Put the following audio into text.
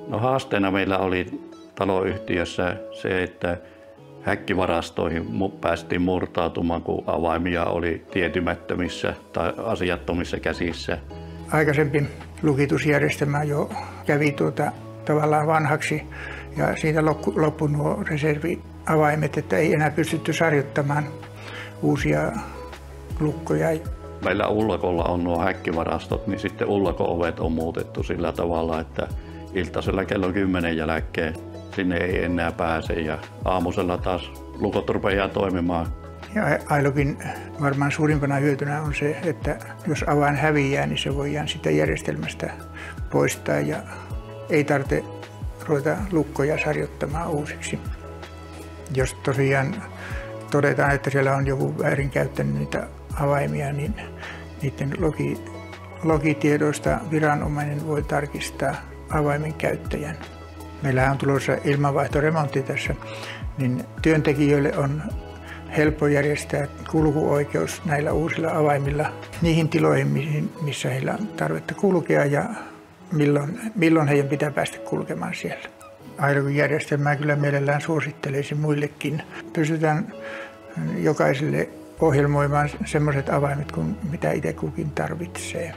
No, haasteena meillä oli taloyhtiössä se, että häkkivarastoihin päästiin murtautumaan, kun avaimia oli tietymättömissä tai asiattomissa käsissä. Aikaisempi lukitusjärjestelmä jo kävi tavallaan vanhaksi ja siitä loppui nuo reserviavaimet, että ei enää pystytty sarjoittamaan uusia lukkoja. Meillä ullakolla on nuo häkkivarastot, niin sitten ullako-ovet on muutettu sillä tavalla, että iltasella kello 10 jälkeen sinne ei enää pääse ja aamusella taas lukot rupeaa toimimaan. Ja Ailogin varmaan suurimpana hyötynä on se, että jos avain häviää, niin se voidaan sitä järjestelmästä poistaa ja ei tarvitse ruveta lukkoja sarjoittamaan uusiksi. Jos tosiaan todetaan, että siellä on joku väärinkäyttänyt niitä avaimia, niin niiden logitiedoista viranomainen voi tarkistaa avaimen käyttäjän. Meillähän on tulossa ilmanvaihtoremontti tässä, niin työntekijöille on helppo järjestää kulkuoikeus näillä uusilla avaimilla niihin tiloihin, missä heillä on tarvetta kulkea ja milloin heidän pitää päästä kulkemaan siellä. Ailogin järjestelmää kyllä mielellään suosittelisin muillekin. Pystytään jokaiselle ohjelmoimaan sellaiset avaimet kuin mitä itse kukin tarvitsee.